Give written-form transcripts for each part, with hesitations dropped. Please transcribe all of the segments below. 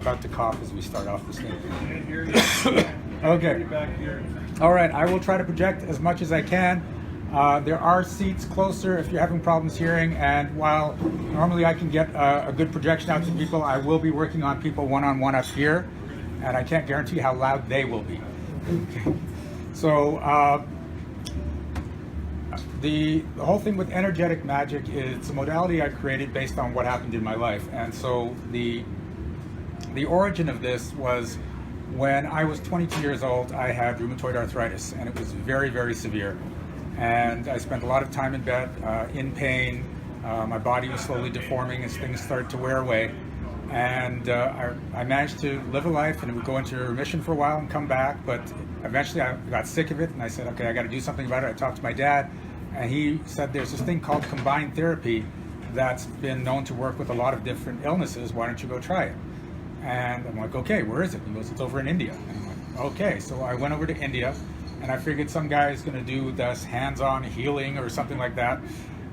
about to cough as we start off this thing. Can't hear you. Okay. Back here. All right, I will try to project as much as I can. There are seats closer if you're having problems hearing, and while normally I can get a good projection out to people, I will be working on people one-on-one up here, and I can't guarantee how loud they will be. Okay. So the whole thing with energetic magic is it's a modality I created based on what happened in my life, and so the origin of this was when I was 22 years old. I had rheumatoid arthritis, and it was very, very severe. And I spent a lot of time in bed, in pain. My body was slowly deforming as things started to wear away. And I managed to live a life, and it would go into remission for a while and come back. But eventually I got sick of it, and I said, okay, I got to do something about it. I talked to my dad, and he said there's this thing called combined therapy that's been known to work with a lot of different illnesses. Why don't you go try it? And I'm like, okay, where is it? He goes, it's over in India. And I'm like, okay. So I went over to India, and I figured some guy is going to do this hands-on healing or something like that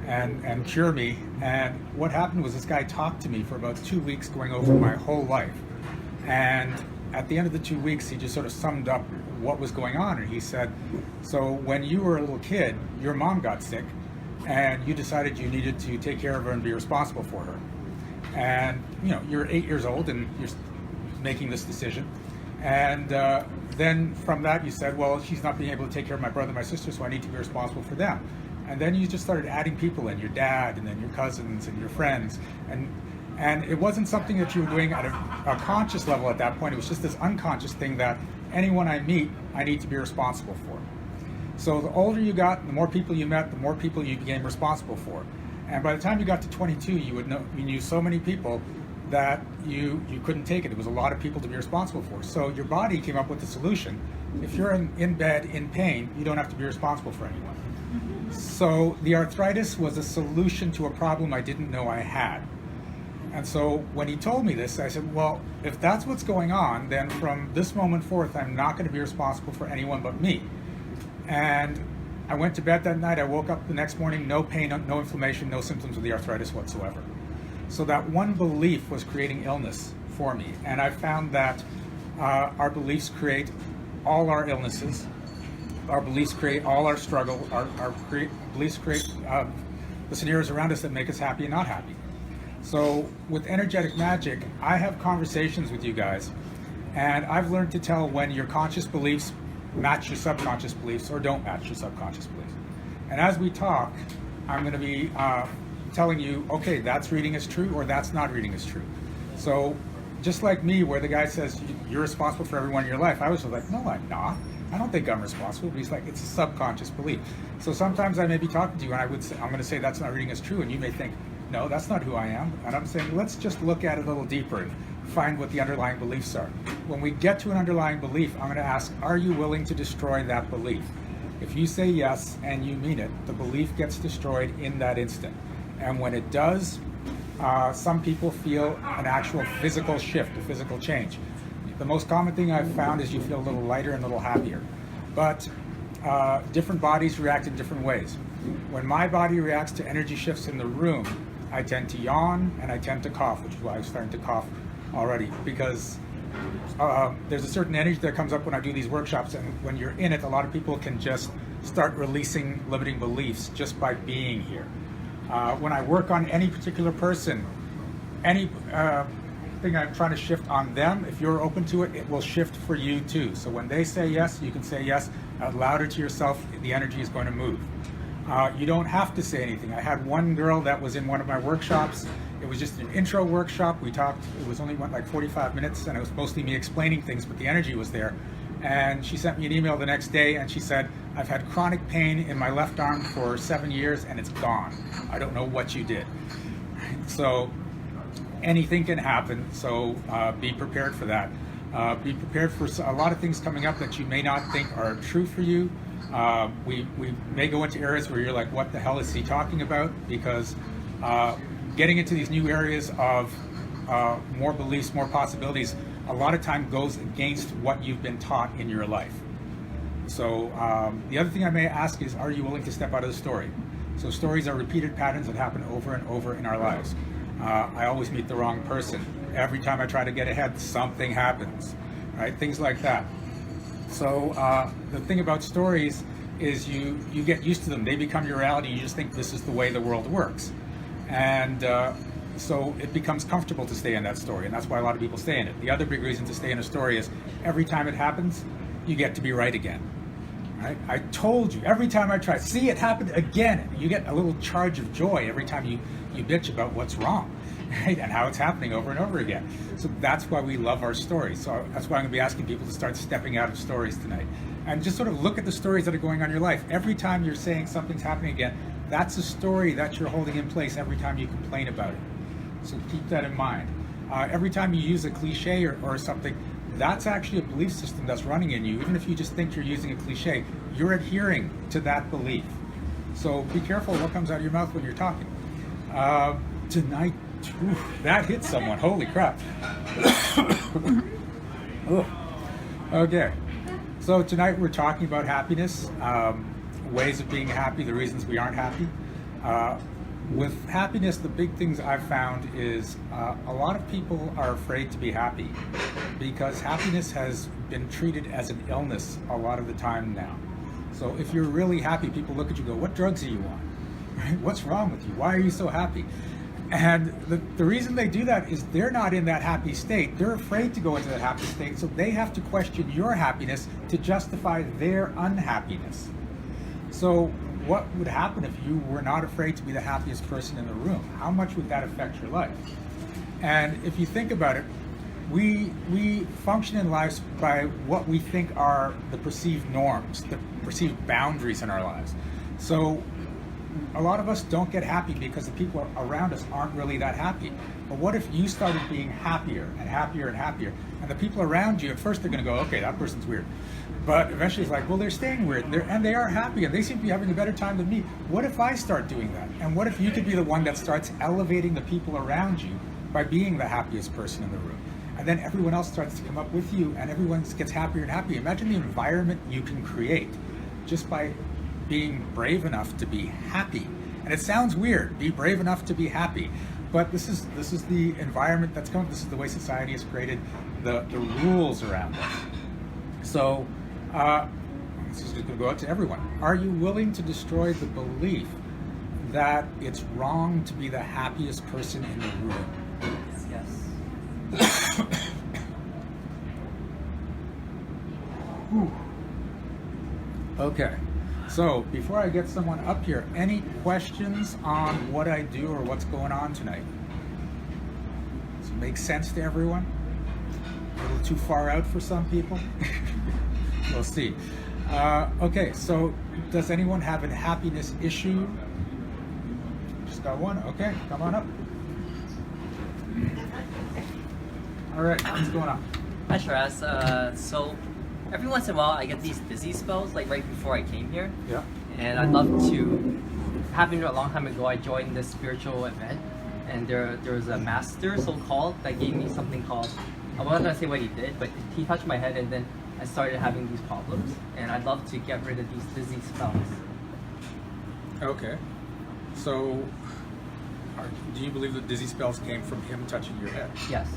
and cure me. And what happened was this guy talked to me for about 2 weeks going over my whole life. And at the end of the 2 weeks, he just sort of summed up what was going on. And he said, so when you were a little kid, your mom got sick, and you decided you needed to take care of her and be responsible for her. And you're 8 years old and you're making this decision, and then from that you said, well, she's not being able to take care of my brother and my sister, so I need to be responsible for them. And then you just started adding people in, your dad, and then your cousins and your friends, and it wasn't something that you were doing at a conscious level at that point. It was just this unconscious thing that anyone I meet, I need to be responsible for. So the older you got, the more people you met, the more people you became responsible for. And by the time you got to 22, you knew so many people that you couldn't take it. It was a lot of people to be responsible for. So your body came up with the solution. If you're in bed in pain, you don't have to be responsible for anyone. So the arthritis was a solution to a problem I didn't know I had. And so when he told me this, I said, well, if that's what's going on, then from this moment forth, I'm not going to be responsible for anyone but me. And I went to bed that night. I woke up the next morning, no pain, no inflammation, no symptoms of the arthritis whatsoever. So that one belief was creating illness for me. And I found that our beliefs create all our illnesses. Our beliefs create all our struggle. Our beliefs create the scenarios around us that make us happy and not happy. So with energetic magic, I have conversations with you guys, and I've learned to tell when your conscious beliefs match your subconscious beliefs or don't match your subconscious beliefs. And as we talk, I'm going to be telling you, okay, that's reading as true or that's not reading as true. So just like me, where the guy says you're responsible for everyone in your life, I was like, no, I'm not. I don't think I'm responsible. But he's like, it's a subconscious belief. So sometimes I may be talking to you and I'm going to say that's not reading as true, and you may think, no, that's not who I am. And I'm saying, let's just look at it a little deeper and find what the underlying beliefs are. When we get to an underlying belief, I'm going to ask, are you willing to destroy that belief? If you say yes and you mean it, the belief gets destroyed in that instant. And when it does, some people feel an actual physical shift, a physical change. The most common thing I've found is you feel a little lighter and a little happier. But different bodies react in different ways. When my body reacts to energy shifts in the room, I tend to yawn and I tend to cough, which is why I was starting to cough already, because there's a certain energy that comes up when I do these workshops, and when you're in it, a lot of people can just start releasing limiting beliefs just by being here. When I work on any particular person, any thing I'm trying to shift on them, if you're open to it, it will shift for you too. So when they say yes, you can say yes out louder to yourself. The energy is going to move. You don't have to say anything. I had one girl that was in one of my workshops. It was just an intro workshop. We talked, it was only went like 45 minutes, and it was mostly me explaining things, but the energy was there. And she sent me an email the next day, and she said, I've had chronic pain in my left arm for 7 years, and it's gone. I don't know what you did. So anything can happen, so be prepared for that. Be prepared for a lot of things coming up that you may not think are true for you. We may go into areas where you're like, what the hell is he talking about? Because getting into these new areas of more beliefs, more possibilities, a lot of time goes against what you've been taught in your life. So the other thing I may ask is, are you willing to step out of the story? So stories are repeated patterns that happen over and over in our lives. I always meet the wrong person. Every time I try to get ahead, something happens, right? Things like that. So the thing about stories is you get used to them. They become your reality. You just think this is the way the world works. And so it becomes comfortable to stay in that story, and that's why a lot of people stay in it. The other big reason to stay in a story is every time it happens, you get to be right again. Right? I told you, every time I try, see, it happened again. You get a little charge of joy every time you bitch about what's wrong, right? And how it's happening over and over again. So that's why we love our stories. So that's why I'm gonna be asking people to start stepping out of stories tonight. And just sort of look at the stories that are going on in your life. Every time you're saying something's happening again, that's a story that you're holding in place every time you complain about it. So keep that in mind. Every time you use a cliche or something, that's actually a belief system that's running in you. Even if you just think you're using a cliche, you're adhering to that belief. So be careful what comes out of your mouth when you're talking. Tonight, that hit someone, holy crap. Okay, so tonight we're talking about happiness, ways of being happy, the reasons we aren't happy. With happiness, the big things I've found is a lot of people are afraid to be happy because happiness has been treated as an illness a lot of the time now. So if you're really happy, people look at you and go, what drugs are you on? Right? What's wrong with you? Why are you so happy? And the reason they do that is they're not in that happy state. They're afraid to go into that happy state, so they have to question your happiness to justify their unhappiness. So what would happen if you were not afraid to be the happiest person in the room? How much would that affect your life? And if you think about it, we function in lives by what we think are the perceived norms, the perceived boundaries in our lives. So a lot of us don't get happy because the people around us aren't really that happy. But what if you started being happier and happier and happier, and the people around you, at first they're going to go, okay, that person's weird. But eventually it's like, well, they're staying weird, and they are happy, and they seem to be having a better time than me. What if I start doing that? And what if you could be the one that starts elevating the people around you by being the happiest person in the room? And then everyone else starts to come up with you, and everyone gets happier and happier. Imagine the environment you can create just by being brave enough to be happy. And it sounds weird, be brave enough to be happy. But this is the environment that's coming. This is the way society has created the rules around us. So this is going to go out to everyone. Are you willing to destroy the belief that it's wrong to be the happiest person in the room? Yes. Okay. So before I get someone up here, any questions on what I do or what's going on tonight? Does it make sense to everyone? A little too far out for some people? We'll see. Okay, so does anyone have a happiness issue? Just got one? Okay, come on up. All right, what's going on? Hi, Shiraz. So every once in a while I get these dizzy spells, like right before I came here. Yeah. And I'd love to, happened a long time ago, I joined this spiritual event, and there was a master, so-called, that gave me something called, I'm not going to say what he did, but he touched my head, and then I started having these problems, and I'd love to get rid of these dizzy spells. Okay. So do you believe that dizzy spells came from him touching your head? Yes.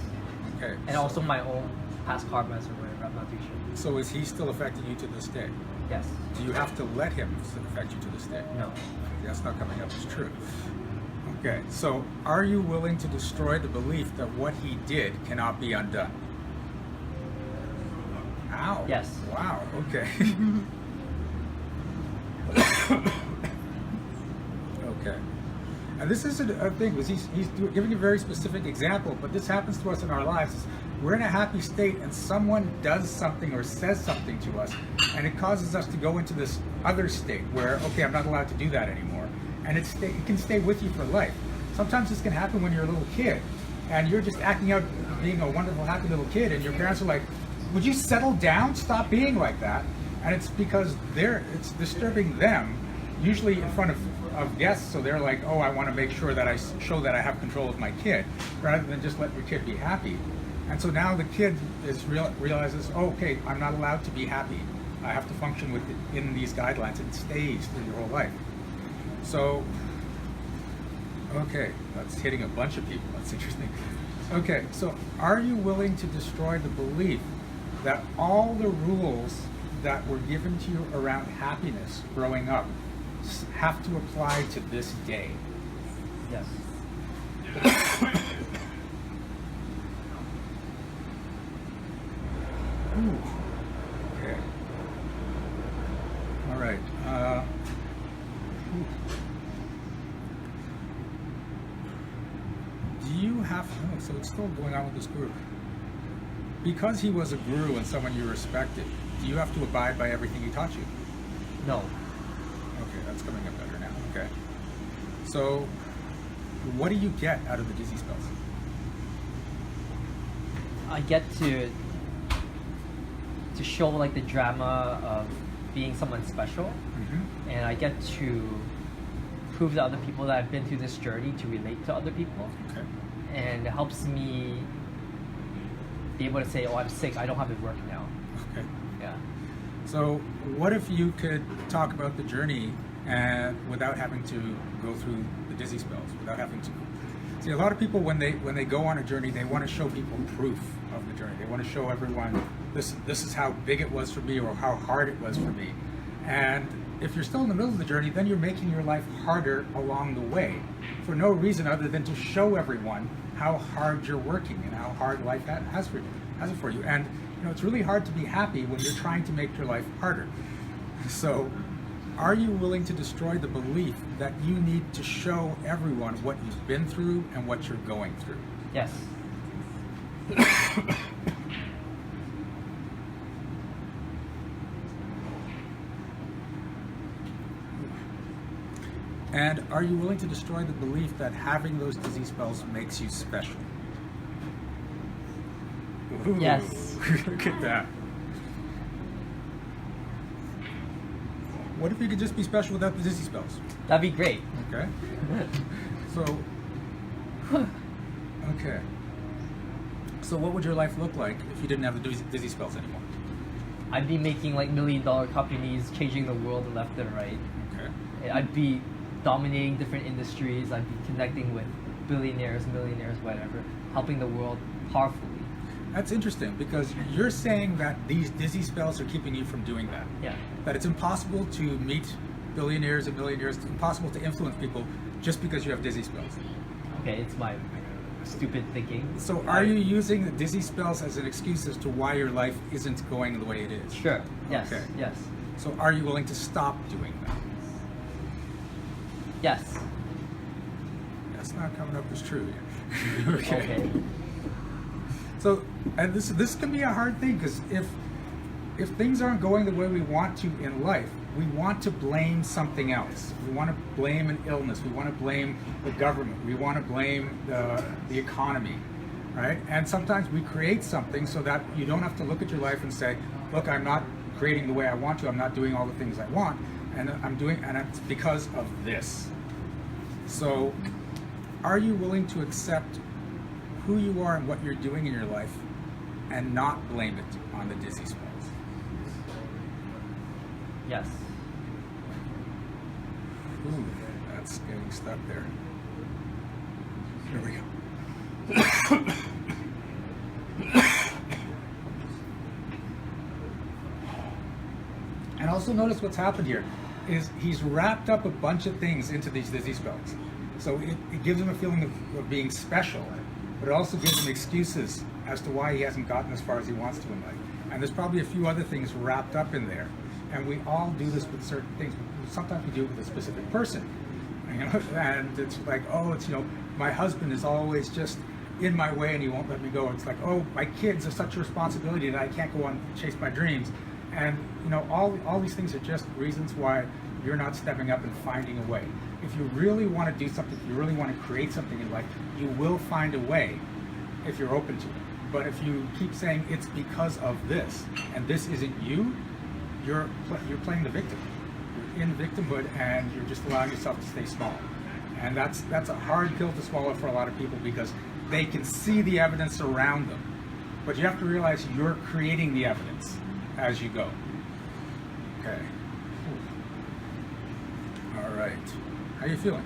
Okay. And also my own past karmas or whatever, I'm not too sure. So is he still affecting you to this day? Yes. Do you have to let him affect you to this day? No. That's not coming up as true. Okay, so are you willing to destroy the belief that what he did cannot be undone? Ow. Yes. Wow, okay. Okay. And this isn't a thing, because he's giving a very specific example, but this happens to us in our lives. We're in a happy state and someone does something or says something to us, and it causes us to go into this other state where, okay, I'm not allowed to do that anymore. And it can stay with you for life. Sometimes this can happen when you're a little kid, and you're just acting out being a wonderful, happy little kid, and your parents are like, would you settle down? Stop being like that. And it's because it's disturbing them, usually in front of guests, so they're like, oh, I want to make sure that I show that I have control of my kid, rather than just let your kid be happy. And so now the kid realizes, oh, okay, I'm not allowed to be happy. I have to function within these guidelines, and it stays through your whole life. So Okay, that's hitting a bunch of people. That's interesting. Okay, so are you willing to destroy the belief that all the rules that were given to you around happiness growing up have to apply to this day? Yes. Ooh. Okay. All right. Ooh. Do you have? Oh, so it's still going on with this guru. Because he was a guru and someone you respected, do you have to abide by everything he taught you? No. Okay, that's coming up better now. Okay. So, what do you get out of the dizzy spells? I get to show like the drama of being someone special, Mm-hmm. and I get to prove to other people that I've been through this journey to relate to other people, Okay. and it helps me be able to say, "Oh, I'm sick. I don't have to work now." Okay. Yeah. So, what if you could talk about the journey and without having to go through the dizzy spells, without having to see a lot of people when they go on a journey, they want to show people proof of the journey. They want to show everyone this is how big it was for me or how hard it was for me. And if you're still in the middle of the journey, then you're making your life harder along the way for no reason other than to show everyone how hard you're working and how hard life has it for you. And it's really hard to be happy when you're trying to make your life harder. So, are you willing to destroy the belief that you need to show everyone what you've been through and what you're going through? Yes. And are you willing to destroy the belief that having those dizzy spells makes you special? Ooh, Yes. Look at that. What if you could just be special without the dizzy spells? That'd be great. Okay. So, okay. So what would your life look like if you didn't have the dizzy spells anymore? I'd be making like $1 million companies, changing the world left and right. Okay. I'd be dominating different industries. I'd be connecting with billionaires, millionaires, whatever, helping the world powerfully. That's interesting because you're saying that these dizzy spells are keeping you from doing that. Yeah. That it's impossible to meet billionaires and millionaires, it's impossible to influence people just because you have dizzy spells. Okay, it's my stupid thinking. So are you using the dizzy spells as an excuse as to why your life isn't going the way it is? Sure. Yes. Okay. Yes. So are you willing to stop doing that? Yes. That's not coming up as true yet. Okay. So, and this can be a hard thing because if things aren't going the way we want to in life, we want to blame something else. We want to blame an illness. We want to blame the government. We want to blame the economy, right? And sometimes we create something so that you don't have to look at your life and say, look, I'm not creating the way I want to. I'm not doing all the things I want, and it's because of this. So, are you willing to accept who you are and what you're doing in your life and not blame it on the dizzy spells? Yes. Ooh, that's getting stuck there. Here we go. And also notice what's happened here is he's wrapped up a bunch of things into these dizzy spells. So it gives him a feeling of being special, but it also gives him excuses as to why he hasn't gotten as far as he wants to in life. And there's probably a few other things wrapped up in there. And we all do this with certain things. Sometimes we do it with a specific person. And it's like, oh, my husband is always just in my way and he won't let me go. It's like, oh, my kids are such a responsibility that I can't go on and chase my dreams. And all these things are just reasons why you're not stepping up and finding a way. If you really want to do something, if you really want to create something in life, you will find a way if you're open to it. But if you keep saying it's because of this and this isn't you, you're playing the victim. You're in victimhood and you're just allowing yourself to stay small. And that's a hard pill to swallow for a lot of people because they can see the evidence around them. But you have to realize you're creating the evidence as you go. Okay. All right. How are you feeling?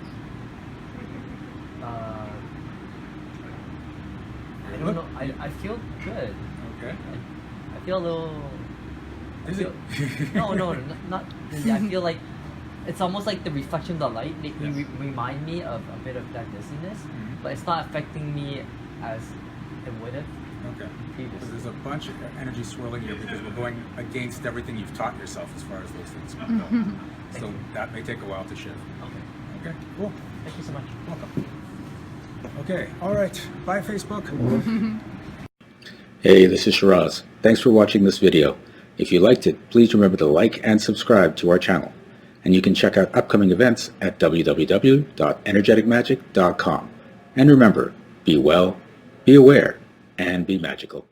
I don't know. I feel good. Okay. I feel a little. Dizzy. No, not dizzy. I feel like it's almost like the reflection of the light Yes. remind me of a bit of that dizziness, Mhm. but it's not affecting me as it would have Okay. previously. Because there's a bunch of energy swirling here because we're going against everything you've taught yourself as far as those things go. So that may take a while to shift. Okay. Okay, cool. Thank you so much. Welcome. Okay, all right. Bye, Facebook. Hey, this is Shiraz. Thanks for watching this video. If you liked it, please remember to like and subscribe to our channel. And you can check out upcoming events at www.energeticmagic.com. And remember, be well, be aware, and be magical.